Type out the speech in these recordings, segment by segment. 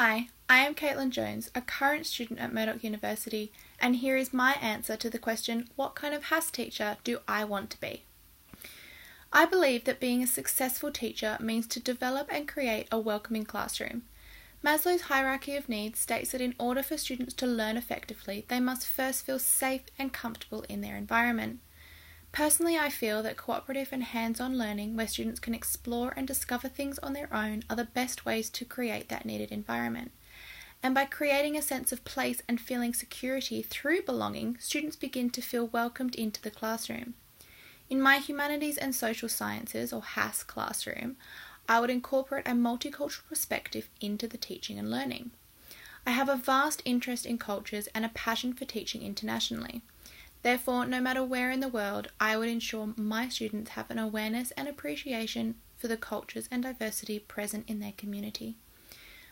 Hi, I am Caitlyn Jones, a current student at Murdoch University, and here is my answer to the question, what kind of HASS teacher do I want to be? I believe that being a successful teacher means to develop and create a welcoming classroom. Maslow's hierarchy of needs states that in order for students to learn effectively, they must first feel safe and comfortable in their environment. Personally, I feel that cooperative and hands-on learning where students can explore and discover things on their own are the best ways to create that needed environment. And by creating a sense of place and feeling security through belonging, students begin to feel welcomed into the classroom. In my Humanities and Social Sciences, or HASS classroom, I would incorporate a multicultural perspective into the teaching and learning. I have a vast interest in cultures and a passion for teaching internationally. Therefore, no matter where in the world, I would ensure my students have an awareness and appreciation for the cultures and diversity present in their community.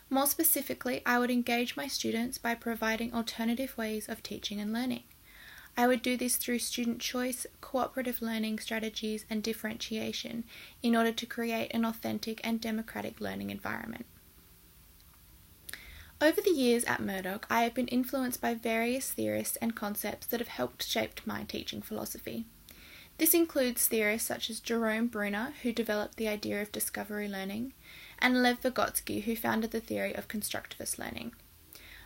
More specifically, I would engage my students by providing alternative ways of teaching and learning. I would do this through student choice, cooperative learning strategies, and differentiation in order to create an authentic and democratic learning environment. Over the years at Murdoch, I have been influenced by various theorists and concepts that have helped shape my teaching philosophy. This includes theorists such as Jerome Bruner, who developed the idea of discovery learning, and Lev Vygotsky, who founded the theory of constructivist learning.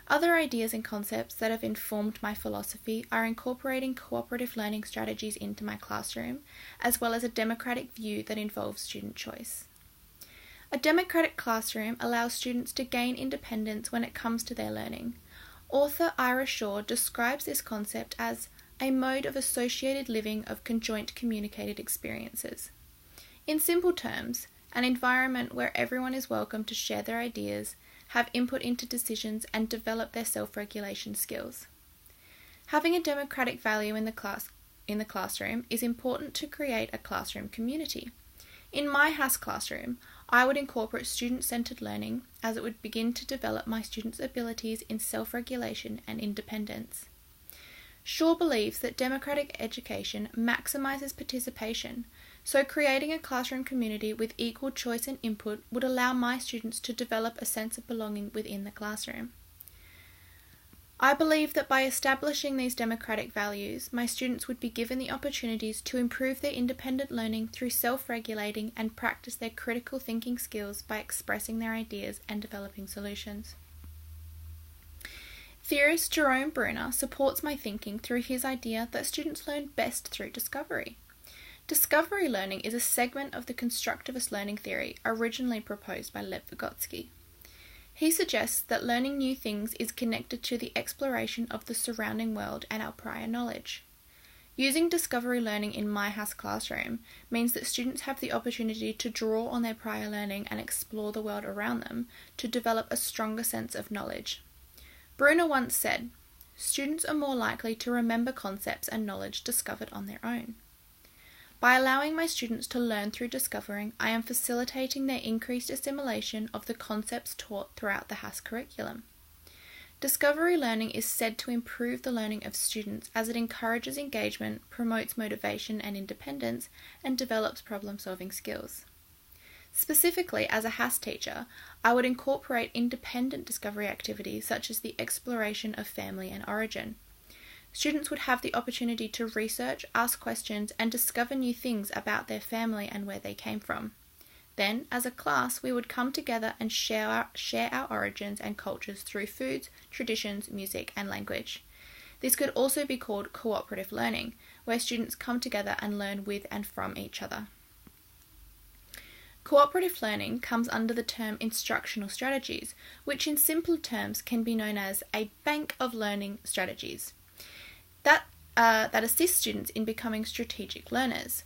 Other ideas and concepts that have informed my philosophy are incorporating cooperative learning strategies into my classroom, as well as a democratic view that involves student choice. A democratic classroom allows students to gain independence when it comes to their learning. Author Ira Shaw describes this concept as a mode of associated living of conjoint communicated experiences. In simple terms, an environment where everyone is welcome to share their ideas, have input into decisions, and develop their self-regulation skills. Having a democratic value in the classroom is important to create a classroom community. In my HASS classroom, I would incorporate student-centered learning as it would begin to develop my students' abilities in self-regulation and independence. Shaw believes that democratic education maximizes participation, so creating a classroom community with equal choice and input would allow my students to develop a sense of belonging within the classroom. I believe that by establishing these democratic values, my students would be given the opportunities to improve their independent learning through self-regulating and practice their critical thinking skills by expressing their ideas and developing solutions. Theorist Jerome Bruner supports my thinking through his idea that students learn best through discovery. Discovery learning is a segment of the constructivist learning theory originally proposed by Lev Vygotsky. He suggests that learning new things is connected to the exploration of the surrounding world and our prior knowledge. Using discovery learning in my HASS classroom means that students have the opportunity to draw on their prior learning and explore the world around them to develop a stronger sense of knowledge. Bruner once said, "Students are more likely to remember concepts and knowledge discovered on their own." By allowing my students to learn through discovering, I am facilitating their increased assimilation of the concepts taught throughout the HASS curriculum. Discovery learning is said to improve the learning of students as it encourages engagement, promotes motivation and independence, and develops problem-solving skills. Specifically, as a HASS teacher, I would incorporate independent discovery activities such as the exploration of family and origin. Students would have the opportunity to research, ask questions, and discover new things about their family and where they came from. Then, as a class, we would come together and share our origins and cultures through foods, traditions, music, and language. This could also be called cooperative learning, where students come together and learn with and from each other. Cooperative learning comes under the term instructional strategies, which in simple terms can be known as a bank of learning strategies that assist students in becoming strategic learners.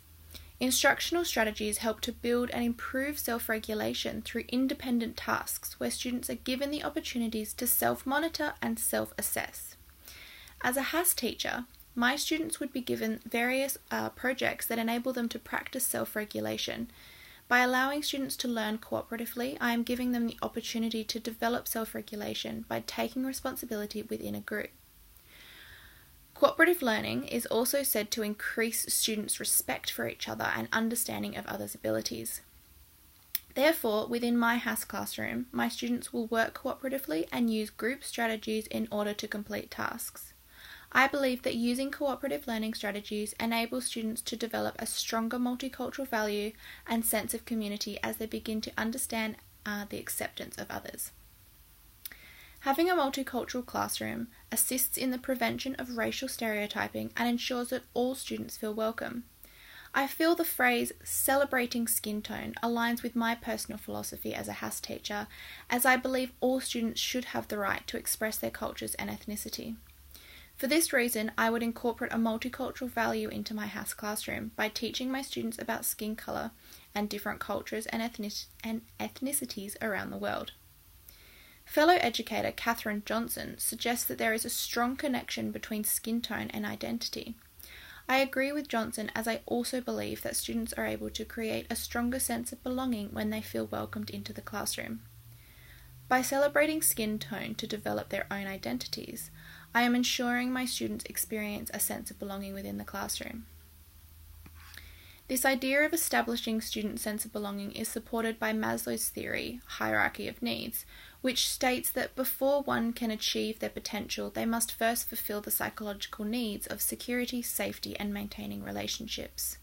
Instructional strategies help to build and improve self-regulation through independent tasks where students are given the opportunities to self-monitor and self-assess. As a HASS teacher, my students would be given various projects that enable them to practice self-regulation. By allowing students to learn cooperatively, I am giving them the opportunity to develop self-regulation by taking responsibility within a group. Cooperative learning is also said to increase students' respect for each other and understanding of others' abilities. Therefore, within my HASS classroom, my students will work cooperatively and use group strategies in order to complete tasks. I believe that using cooperative learning strategies enables students to develop a stronger multicultural value and sense of community as they begin to understand the acceptance of others. Having a multicultural classroom assists in the prevention of racial stereotyping and ensures that all students feel welcome. I feel the phrase celebrating skin tone aligns with my personal philosophy as a HASS teacher, as I believe all students should have the right to express their cultures and ethnicity. For this reason, I would incorporate a multicultural value into my HASS classroom by teaching my students about skin colour and different cultures and ethnicities around the world. Fellow educator Catherine Johnson suggests that there is a strong connection between skin tone and identity. I agree with Johnson, as I also believe that students are able to create a stronger sense of belonging when they feel welcomed into the classroom. By celebrating skin tone to develop their own identities, I am ensuring my students experience a sense of belonging within the classroom. This idea of establishing student sense of belonging is supported by Maslow's theory, hierarchy of needs, which states that before one can achieve their potential, they must first fulfill the psychological needs of security, safety, and maintaining relationships.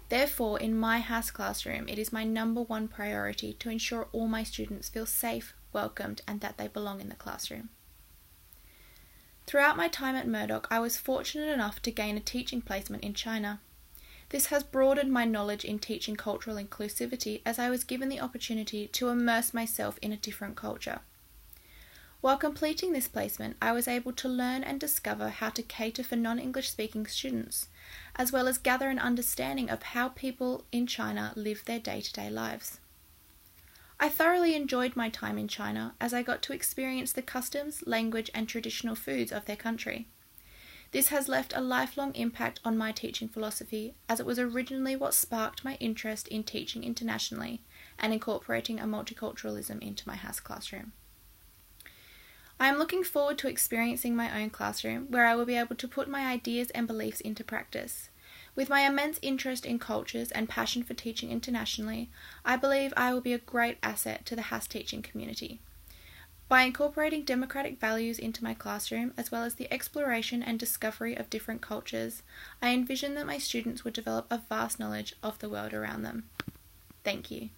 Therefore, in my HASS classroom, it is my number one priority to ensure all my students feel safe, welcomed, and that they belong in the classroom. Throughout my time at Murdoch, I was fortunate enough to gain a teaching placement in China. This has broadened my knowledge in teaching cultural inclusivity, as I was given the opportunity to immerse myself in a different culture. While completing this placement, I was able to learn and discover how to cater for non-English speaking students, as well as gather an understanding of how people in China live their day-to-day lives. I thoroughly enjoyed my time in China, as I got to experience the customs, language, and traditional foods of their country. This has left a lifelong impact on my teaching philosophy, as it was originally what sparked my interest in teaching internationally and incorporating a multiculturalism into my HASS classroom. I am looking forward to experiencing my own classroom, where I will be able to put my ideas and beliefs into practice. With my immense interest in cultures and passion for teaching internationally, I believe I will be a great asset to the HASS teaching community. By incorporating democratic values into my classroom, as well as the exploration and discovery of different cultures, I envision that my students would develop a vast knowledge of the world around them. Thank you.